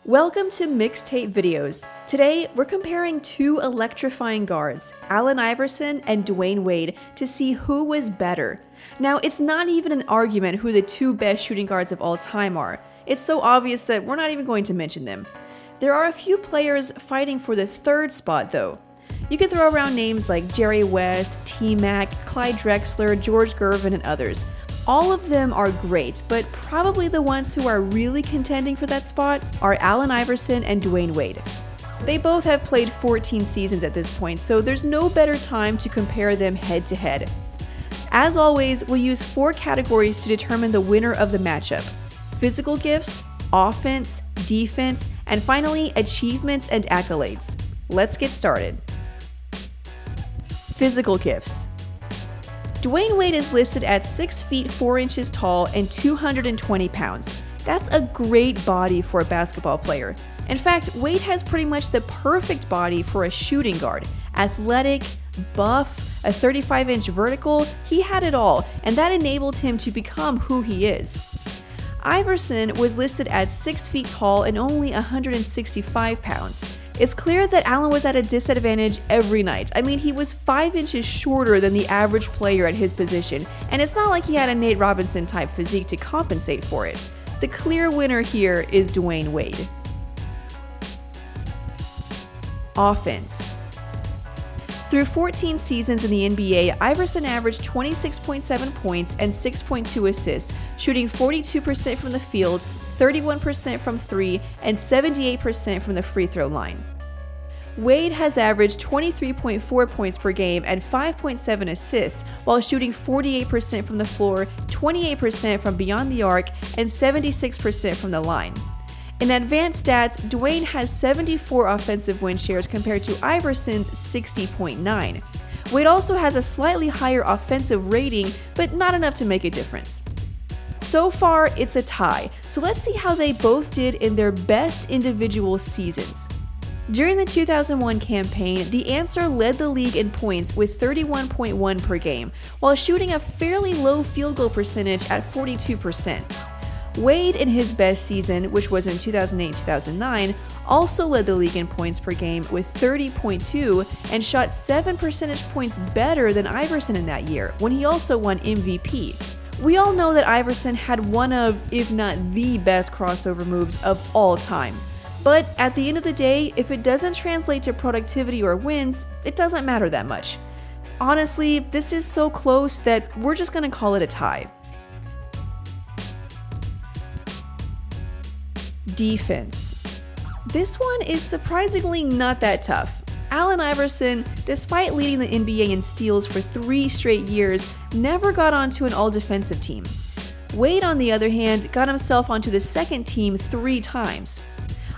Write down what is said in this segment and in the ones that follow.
Welcome to Mixtape Videos. Today, we're comparing two electrifying guards, Allen Iverson and Dwyane Wade, to see who was better. Now, it's not even an argument who the two best shooting guards of all time are. It's so obvious that we're not even going to mention them. There are a few players fighting for the third spot, though. You could throw around names like Jerry West, T-Mac, Clyde Drexler, George Gervin, and others. All of them are great, but probably the ones who are really contending for that spot are Allen Iverson and Dwyane Wade. They both have played 14 seasons at this point, so there's no better time to compare them head to head. As always, we'll use 4 categories to determine the winner of the matchup: physical gifts, offense, defense, and finally, achievements and accolades. Let's get started. Physical gifts. Dwyane Wade is listed at 6 feet 4 inches tall and 220 pounds. That's a great body for a basketball player. In fact, Wade has pretty much the perfect body for a shooting guard. Athletic, buff, a 35-inch vertical, he had it all, and that enabled him to become who he is. Iverson was listed at 6 feet tall and only 165 pounds. It's clear that Allen was at a disadvantage every night. I mean, he was 5 inches shorter than the average player at his position, and it's not like he had a Nate Robinson type physique to compensate for it. The clear winner here is Dwyane Wade. Offense. Through 14 seasons in the NBA, Iverson averaged 26.7 points and 6.2 assists, shooting 42% from the field, 31% from 3, and 78% from the free throw line. Wade has averaged 23.4 points per game and 5.7 assists, while shooting 48% from the floor, 28% from beyond the arc, and 76% from the line. In advanced stats, Dwyane has 74 offensive win shares compared to Iverson's 60.9. Wade also has a slightly higher offensive rating, but not enough to make a difference. So far, it's a tie, so let's see how they both did in their best individual seasons. During the 2001 campaign, the answer led the league in points with 31.1 per game, while shooting a fairly low field goal percentage at 42%. Wade, in his best season, which was in 2008-2009, also led the league in points per game with 30.2 and shot 7 percentage points better than Iverson in that year, when he also won MVP. We all know that Iverson had one of, if not the best crossover moves of all time. But at the end of the day, if it doesn't translate to productivity or wins, it doesn't matter that much. Honestly, this is so close that we're just gonna call it a tie. Defense. This one is surprisingly not that tough. Allen Iverson, despite leading the NBA in steals for 3 straight years, never got onto an all-defensive team. Wade, on the other hand, got himself onto the second team 3 times.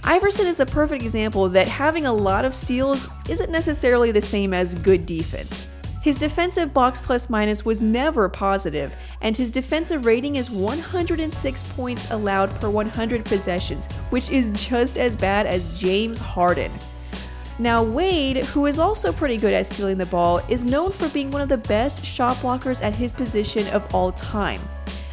Iverson is the perfect example that having a lot of steals isn't necessarily the same as good defense. His defensive box plus minus was never positive, and his defensive rating is 106 points allowed per 100 possessions, which is just as bad as James Harden. Now Wade, who is also pretty good at stealing the ball, is known for being one of the best shot blockers at his position of all time.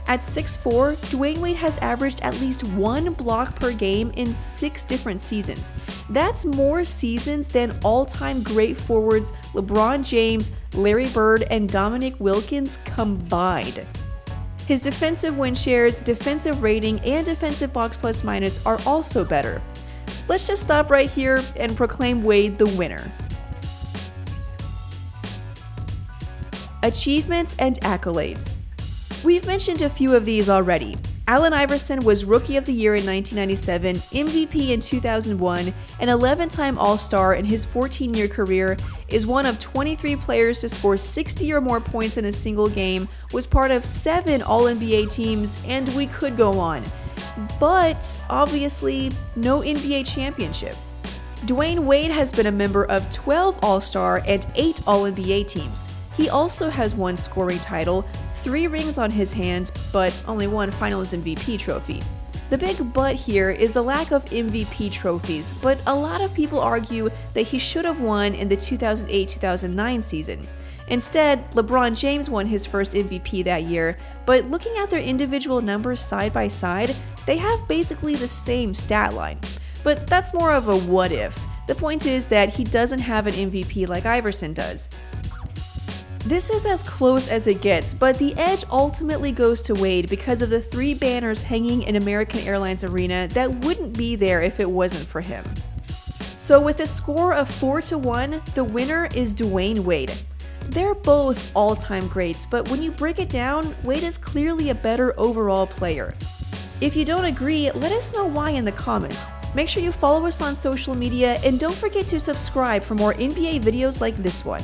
At 6'4", Dwyane Wade has averaged at least 1 block per game in 6 different seasons. That's more seasons than all-time great forwards LeBron James, Larry Bird, and Dominique Wilkins combined. His defensive win shares, defensive rating, and defensive box plus minus are also better. Let's just stop right here and proclaim Wade the winner. Achievements and accolades. We've mentioned a few of these already. Allen Iverson was Rookie of the Year in 1997, MVP in 2001, an 11-time All-Star in his 14-year career, is one of 23 players to score 60 or more points in a single game, was part of 7 All-NBA teams, and we could go on. But, obviously, no NBA championship. Dwyane Wade has been a member of 12 All-Star and 8 All-NBA teams. He also has 1 scoring title, 3 rings on his hand, but only 1 Finals MVP trophy. The big but here is the lack of MVP trophies, but a lot of people argue that he should have won in the 2008-2009 season. Instead, LeBron James won his first MVP that year, but looking at their individual numbers side by side, they have basically the same stat line. but that's more of a what if. The point is that he doesn't have an MVP like Iverson does. This is as close as it gets, but the edge ultimately goes to Wade because of the 3 banners hanging in American Airlines Arena that wouldn't be there if it wasn't for him. So with a score of 4-1, the winner is Dwyane Wade. They're both all-time greats, but when you break it down, Wade is clearly a better overall player. If you don't agree, let us know why in the comments. Make sure you follow us on social media and don't forget to subscribe for more NBA videos like this one.